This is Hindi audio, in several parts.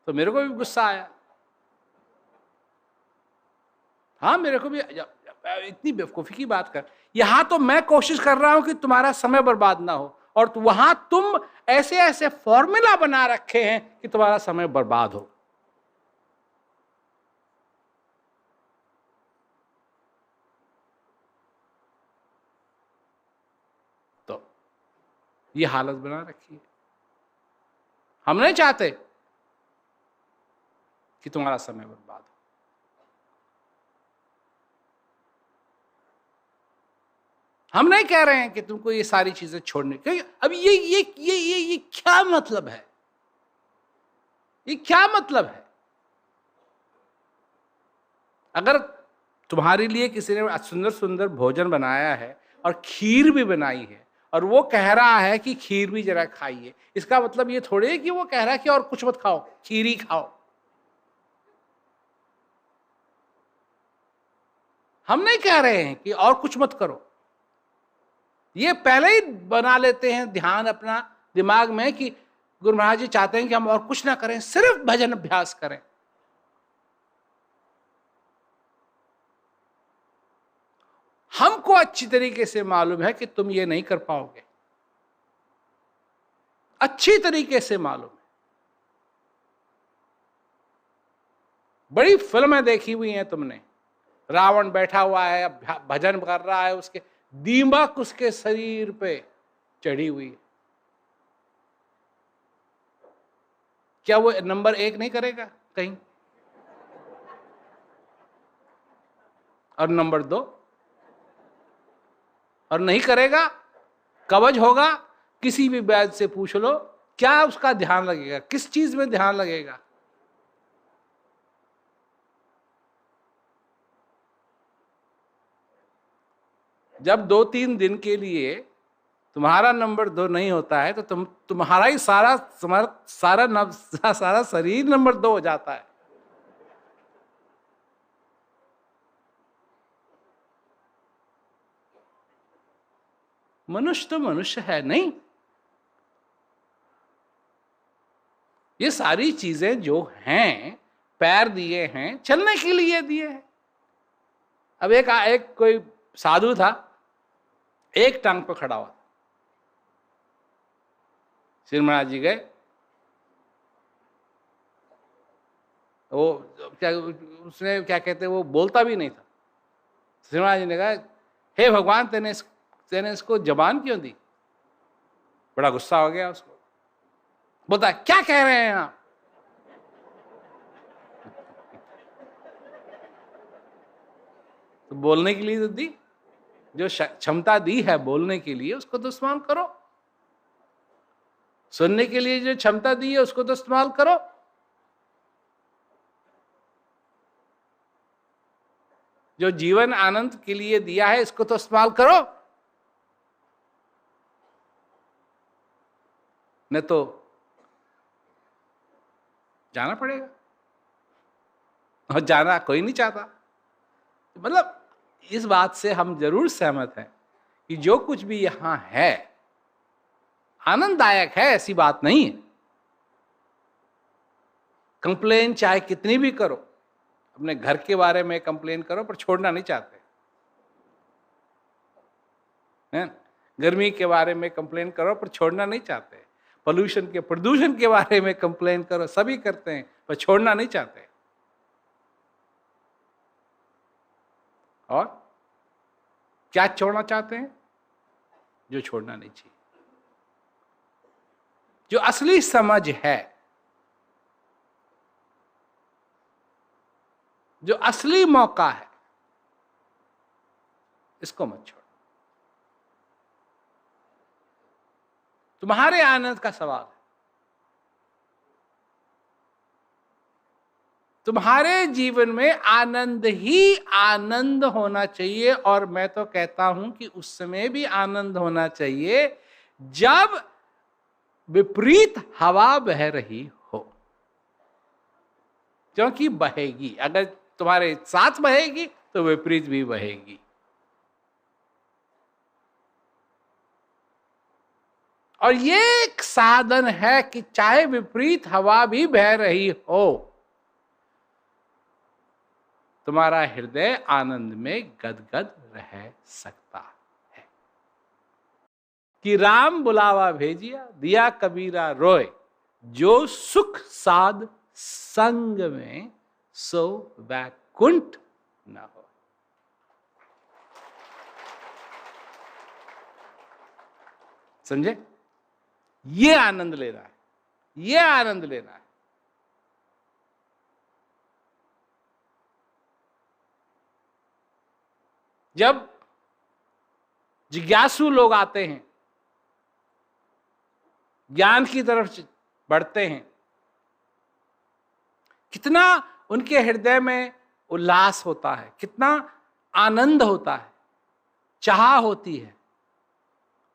तो मेरे को भी गुस्सा आया। हाँ, मेरे को भी इतनी बेवकूफी की बात कर। यहां तो मैं कोशिश कर रहा हूं कि तुम्हारा समय बर्बाद ना हो, और वहां तुम ऐसे ऐसे फॉर्मूला बना रखे हैं कि तुम्हारा समय बर्बाद हो। तो ये हालत बना रखी है। हम नहीं चाहते कि तुम्हारा समय बर्बाद हो। हम नहीं कह रहे हैं कि तुमको ये सारी चीजें छोड़ने, क्योंकि अब ये क्या मतलब है? ये क्या मतलब है? अगर तुम्हारे लिए किसी ने सुंदर सुंदर भोजन बनाया है और खीर भी बनाई है, और वो कह रहा है कि खीर भी जरा खाइए, इसका मतलब ये थोड़े है कि वो कह रहा है कि और कुछ मत खाओ, खीर ही खाओ। हम नहीं कह रहे हैं कि और कुछ मत करो। ये पहले ही बना लेते हैं ध्यान अपना दिमाग में कि गुरु महाराज जी चाहते हैं कि हम और कुछ ना करें, सिर्फ भजन अभ्यास करें। हमको अच्छी तरीके से मालूम है कि तुम ये नहीं कर पाओगे, अच्छी तरीके से मालूम है। बड़ी फिल्में देखी हुई हैं तुमने। रावण बैठा हुआ है, भजन कर रहा है, उसके दीमक उसके शरीर पे चढ़ी हुई है। क्या वो नंबर 1 नहीं करेगा कहीं? और नंबर 2? और नहीं करेगा? कवच होगा? किसी भी वैद्य से पूछ लो, क्या उसका ध्यान लगेगा? किस चीज में ध्यान लगेगा? जब 2-3 दिन के लिए तुम्हारा नंबर 2 नहीं होता है, तो तुम्हारा ही सारा शरीर नंबर 2 हो जाता है। मनुष्य तो मनुष्य है नहीं। ये सारी चीजें जो हैं, पैर दिए हैं, चलने के लिए दिए हैं। अब एक कोई साधु था, एक टांग पर खड़ा हुआ। श्री महाराज जी गए, वो क्या, उसने क्या कहते, वो बोलता भी नहीं था। श्री महाराज जी ने कहा, हे भगवान, तेने इसको जबान क्यों दी? बड़ा गुस्सा हो गया उसको। बोलता, क्या कह रहे हैं आप? तो बोलने के लिए तो दी, जो क्षमता दी है बोलने के लिए, उसको तो इस्तेमाल करो। सुनने के लिए जो क्षमता दी है, उसको तो इस्तेमाल करो। जो जीवन आनंद के लिए दिया है, इसको तो इस्तेमाल करो। नहीं तो जाना पड़ेगा, और जाना कोई नहीं चाहता। मतलब इस बात से हम जरूर सहमत हैं कि जो कुछ भी यहां है आनंददायक है, ऐसी बात नहीं है। कंप्लेन चाहे कितनी भी करो, अपने घर के बारे में कंप्लेन करो, पर छोड़ना नहीं चाहते हैं। गर्मी के बारे में कंप्लेन करो, पर छोड़ना नहीं चाहते। प्रदूषण के बारे में कंप्लेन करो, सभी करते हैं, पर छोड़ना नहीं चाहते। और क्या छोड़ना चाहते हैं? जो छोड़ना नहीं चाहिए, जो असली समझ है, जो असली मौका है, इसको मत छोड़ो। तुम्हारे आनंद का सवाल है, तुम्हारे जीवन में आनंद ही आनंद होना चाहिए। और मैं तो कहता हूं कि उस समय भी आनंद होना चाहिए जब विपरीत हवा बह रही हो, क्योंकि बहेगी। अगर तुम्हारे साथ बहेगी तो विपरीत भी बहेगी। और ये एक साधन है कि चाहे विपरीत हवा भी बह रही हो, तुम्हारा हृदय आनंद में गदगद रह सकता है। कि राम बुलावा भेजिया, दिया कबीरा रोए, जो सुख साध संग में, सो वैकुंठ न हो। समझे? ये आनंद लेना है, ये आनंद लेना है। जब जिज्ञासु लोग आते हैं, ज्ञान की तरफ बढ़ते हैं, कितना उनके हृदय में उल्लास होता है, कितना आनंद होता है, चाह होती है,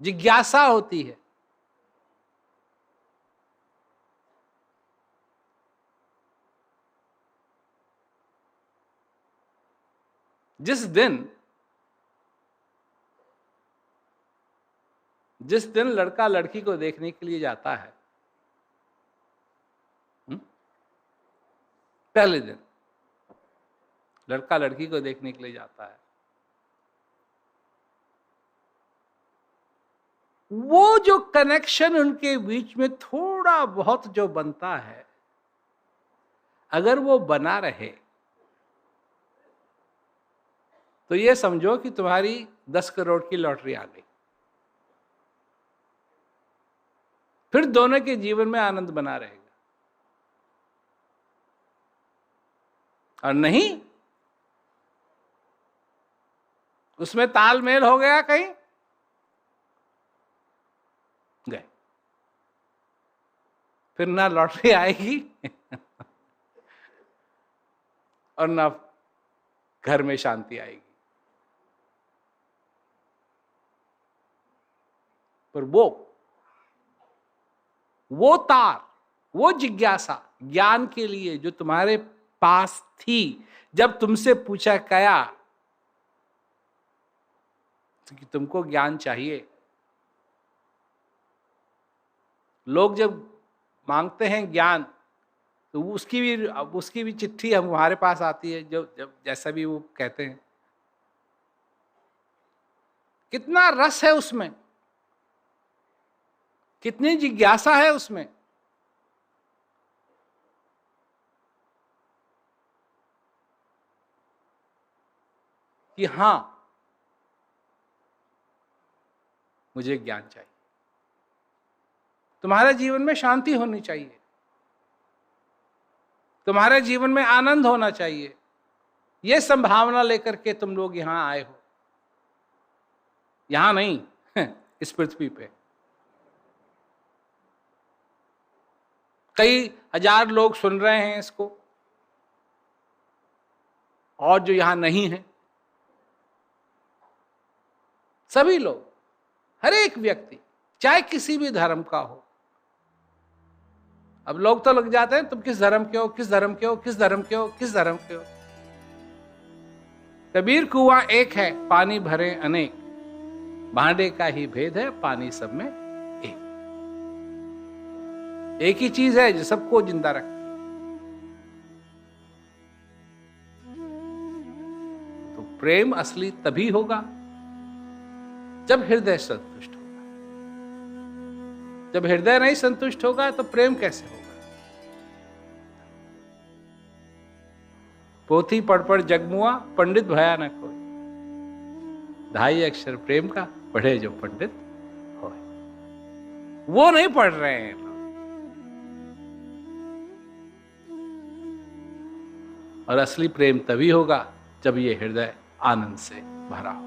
जिज्ञासा होती है। जिस दिन लड़का लड़की को देखने के लिए जाता है, पहले दिन लड़का लड़की को देखने के लिए जाता है, वो जो कनेक्शन उनके बीच में थोड़ा बहुत जो बनता है, अगर वो बना रहे तो ये समझो कि तुम्हारी 10 करोड़ की लॉटरी आ गई। फिर दोनों के जीवन में आनंद बना रहेगा। और नहीं, उसमें तालमेल हो गया, कहीं गए, फिर ना लॉटरी आएगी और ना घर में शांति आएगी। पर वो तार, वो जिज्ञासा ज्ञान के लिए जो तुम्हारे पास थी, जब तुमसे पूछा गया कि तुमको ज्ञान चाहिए, लोग जब मांगते हैं ज्ञान तो उसकी भी चिट्ठी हमारे पास आती है, जब जैसा भी वो कहते हैं। कितना रस है उसमें, कितनी जिज्ञासा है उसमें। कि हां, मुझे ज्ञान चाहिए, तुम्हारे जीवन में शांति होनी चाहिए, तुम्हारे जीवन में आनंद होना चाहिए, यह संभावना लेकर के तुम लोग यहां आए हो। यहां नहीं, इस पृथ्वी पे कई हजार लोग सुन रहे हैं इसको, और जो यहां नहीं है, सभी लोग, हर एक व्यक्ति, चाहे किसी भी धर्म का हो। अब लोग तो लग जाते हैं, तुम किस धर्म के हो, किस धर्म के हो, किस धर्म के हो, किस धर्म के हो। कबीर कुआं एक है, पानी भरे अनेक, भांडे का ही भेद है, पानी सब में एक ही चीज है जो सबको जिंदा रखती है। तो प्रेम असली तभी होगा जब हृदय संतुष्ट होगा। जब हृदय नहीं संतुष्ट होगा तो प्रेम कैसे होगा? पोथी पढ़ जगमुआ, पंडित भया न कोई, 2.5 अक्षर प्रेम का, पढ़े जो पंडित हो। वो नहीं पढ़ रहे हैं। और असली प्रेम तभी होगा जब ये हृदय आनंद से भरा हो।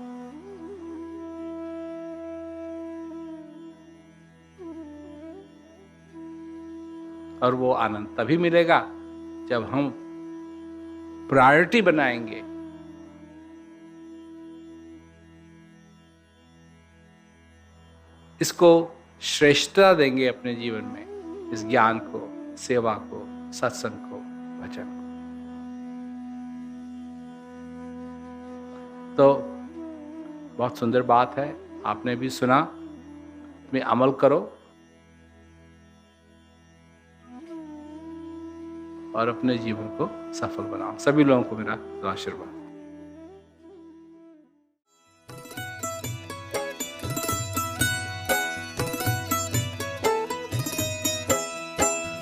और वो आनंद तभी मिलेगा जब हम प्रायोरिटी बनाएंगे इसको, श्रेष्ठता देंगे अपने जीवन में, इस ज्ञान को, सेवा को, सत्संग को, भजन को। तो बहुत सुंदर बात है, आपने भी सुना, में अमल करो। और अपने जीवन को सफल बनाओ। सभी लोगों को मेरा आशीर्वाद।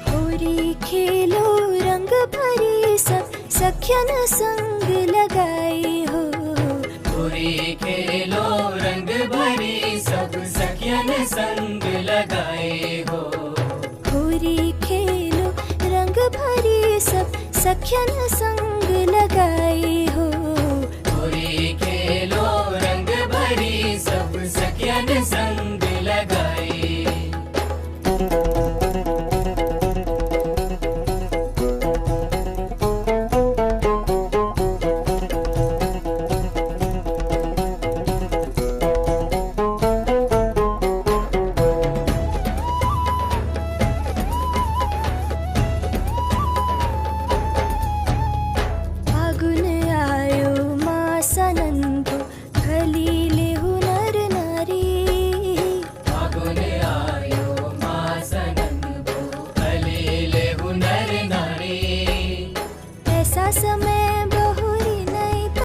होरी खेलो रंग भरी सब सखियन संग लगाई हो। होरी खेलो रंग भरी सब सखियन संग लगाए हो। होरी खेलो रंग भरी सब सखियन संग लगाई हो। होरी खेलो रंग भरी सब सखियन संग लगाए। समय